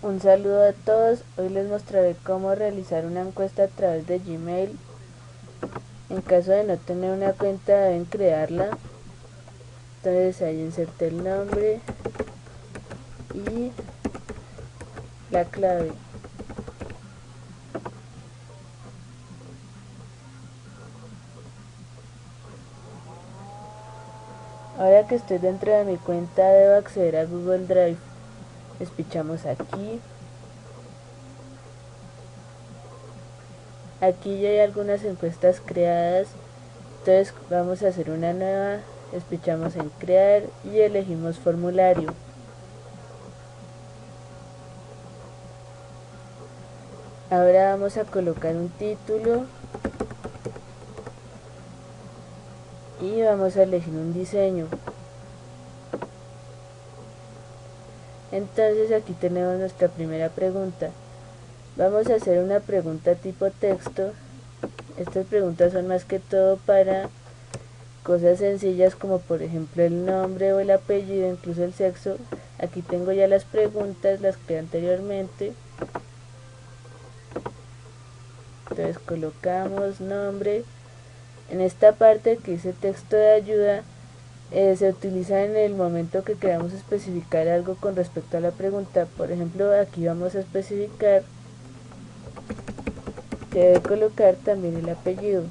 Un saludo a todos, hoy les mostraré cómo realizar una encuesta a través de Gmail. En caso de no tener una cuenta deben crearla. Entonces ahí inserte el nombre y la clave. Ahora que estoy dentro de mi cuenta debo acceder a Google Drive. Despichamos aquí. Aquí ya hay algunas encuestas creadas. Entonces vamos a hacer una nueva. Despichamos en crear y elegimos formulario. Ahora vamos a colocar un título y vamos a elegir un diseño. Entonces aquí tenemos nuestra primera pregunta. Vamos a hacer una pregunta tipo texto. Estas preguntas son más que todo para cosas sencillas como por ejemplo el nombre o el apellido, incluso el sexo. Aquí tengo ya las preguntas, las creé anteriormente. Entonces colocamos nombre. En esta parte que dice texto de ayuda, se utiliza en el momento que queramos especificar algo con respecto a la pregunta. Por ejemplo, aquí vamos a especificar que debe colocar también el apellido.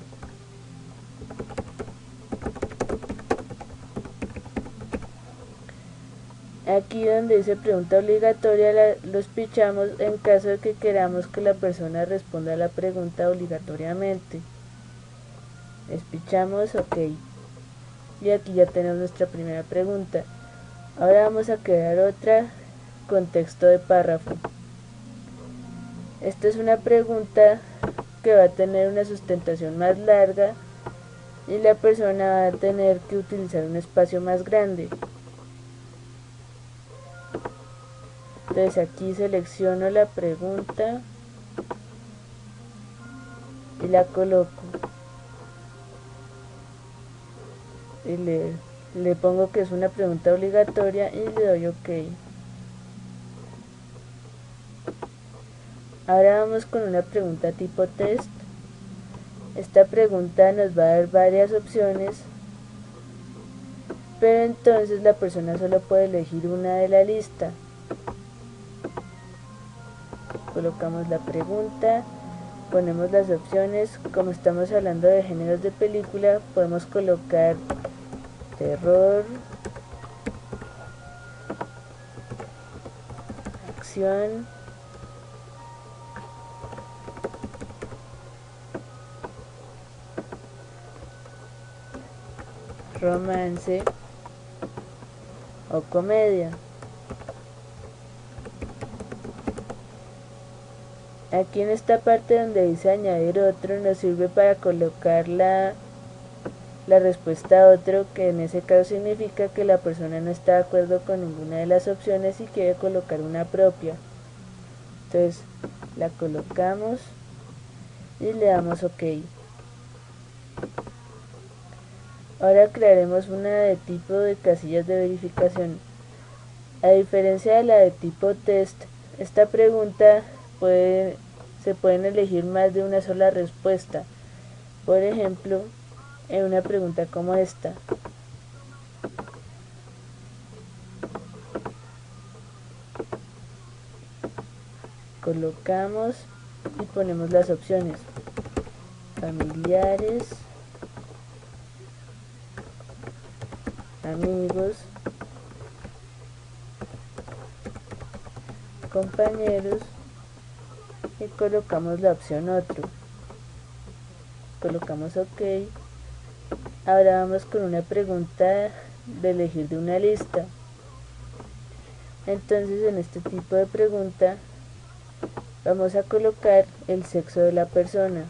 Aquí donde dice pregunta obligatoria los pichamos en caso de que queramos que la persona responda a la pregunta obligatoriamente. Despichamos OK. Y aquí ya tenemos nuestra primera pregunta. Ahora vamos a crear otra con texto de párrafo. Esta es una pregunta que va a tener una sustentación más larga y la persona va a tener que utilizar un espacio más grande. Entonces aquí selecciono la pregunta y la coloco y le pongo que es una pregunta obligatoria y le doy OK. Ahora vamos con una pregunta tipo test. Esta pregunta nos va a dar varias opciones, pero entonces la persona solo puede elegir una de la lista. Colocamos la pregunta, ponemos las opciones. Como estamos hablando de géneros de película, podemos colocar terror, acción, romance o comedia. Aquí en esta parte donde dice añadir otro nos sirve para colocar la respuesta a otro, que en ese caso significa que la persona no está de acuerdo con ninguna de las opciones y quiere colocar una propia. Entonces la colocamos y le damos OK. Ahora crearemos una de tipo de casillas de verificación. A diferencia de la de tipo test, esta pregunta se pueden elegir más de una sola respuesta. Por ejemplo, en una pregunta como esta. Colocamos y ponemos las opciones: familiares, amigos, compañeros, y colocamos la opción otro. Colocamos OK. Ahora vamos con una pregunta de elegir de una lista. Entonces en este tipo de pregunta vamos a colocar el sexo de la persona.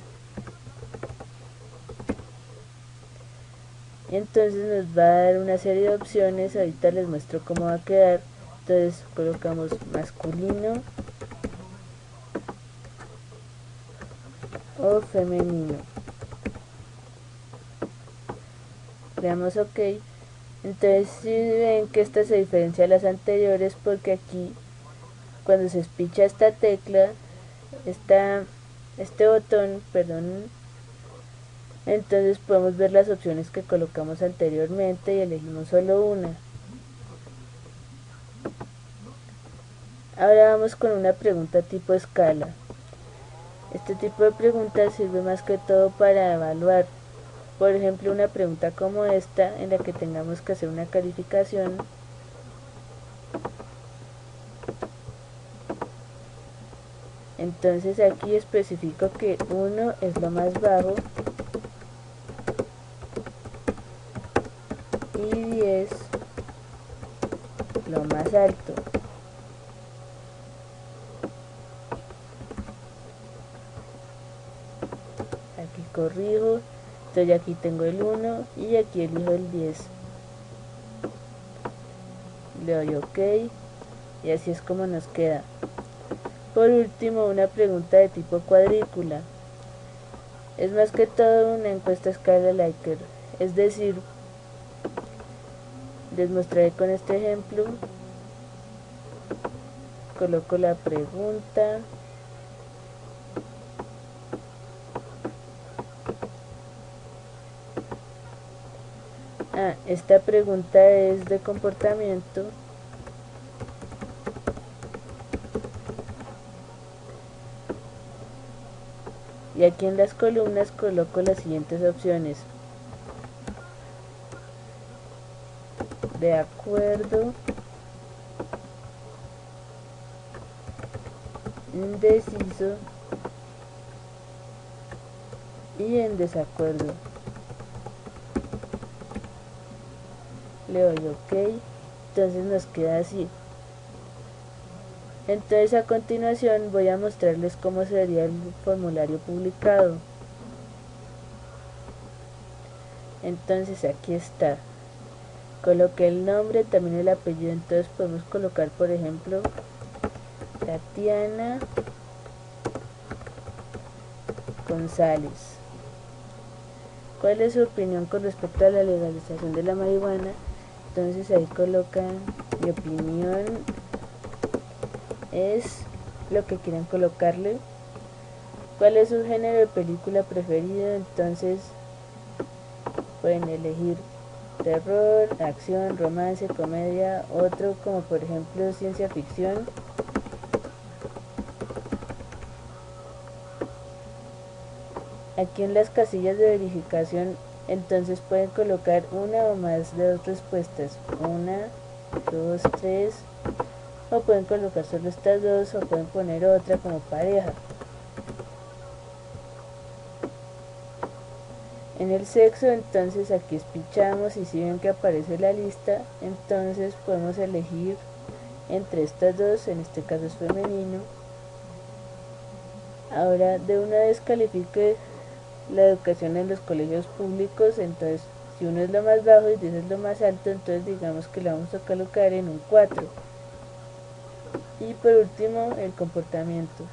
Y entonces nos va a dar una serie de opciones. Ahorita les muestro cómo va a quedar. Entonces colocamos masculino o femenino. Le damos OK. Entonces si ven que esta se diferencia de las anteriores porque aquí cuando se espicha esta tecla, este botón, perdón, entonces podemos ver las opciones que colocamos anteriormente y elegimos solo una. Ahora vamos con una pregunta tipo escala. Este tipo de preguntas sirve más que todo para evaluar. Por ejemplo, una pregunta como esta, en la que tengamos que hacer una calificación. Entonces aquí especifico que 1 es lo más bajo y 10 lo más alto. Aquí corrijo, entonces aquí tengo el 1 y aquí elijo el 10. Le doy OK y así es como nos queda. Por último, una pregunta de tipo cuadrícula. Es más que todo una encuesta a escala Likert, es decir, les mostraré con este ejemplo. Coloco la pregunta. Esta pregunta es de comportamiento. Y aquí en las columnas coloco las siguientes opciones: de acuerdo, indeciso y en desacuerdo. Le doy OK, entonces nos queda así. Entonces a continuación voy a mostrarles cómo sería el formulario publicado. Entonces aquí está, coloqué el nombre, también el apellido, entonces podemos colocar por ejemplo Tatiana González. ¿Cuál es su opinión con respecto a la legalización de la marihuana? Entonces ahí colocan: mi opinión es lo que quieran colocarle. ¿Cuál es su género de película preferido? Entonces pueden elegir terror, acción, romance, comedia, otro como por ejemplo ciencia ficción. Aquí en las casillas de verificación entonces pueden colocar una o más de dos respuestas, 1, 2, 3, o pueden colocar solo estas dos, o pueden poner otra como pareja. En el sexo entonces aquí espichamos y si ven que aparece la lista, entonces podemos elegir entre estas dos, en este caso es femenino. Ahora de una vez califique la educación en los colegios públicos, entonces si 1 es lo más bajo y 10 es lo más alto, entonces digamos que la vamos a colocar en un 4. Y por último, el comportamiento.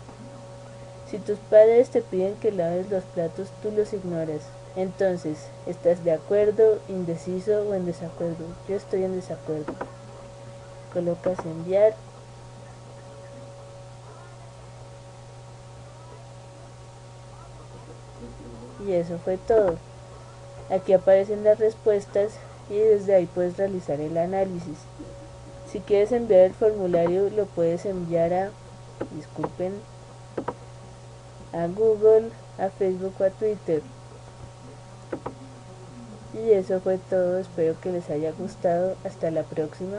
Si tus padres te piden que laves los platos, tú los ignoras. Entonces, ¿estás de acuerdo, indeciso o en desacuerdo? Yo estoy en desacuerdo. Colocas enviar. Y eso fue todo. Aquí aparecen las respuestas y desde ahí puedes realizar el análisis. Si quieres enviar el formulario, lo puedes enviar a Google, a Facebook o a Twitter. Y eso fue todo, espero que les haya gustado. Hasta la próxima.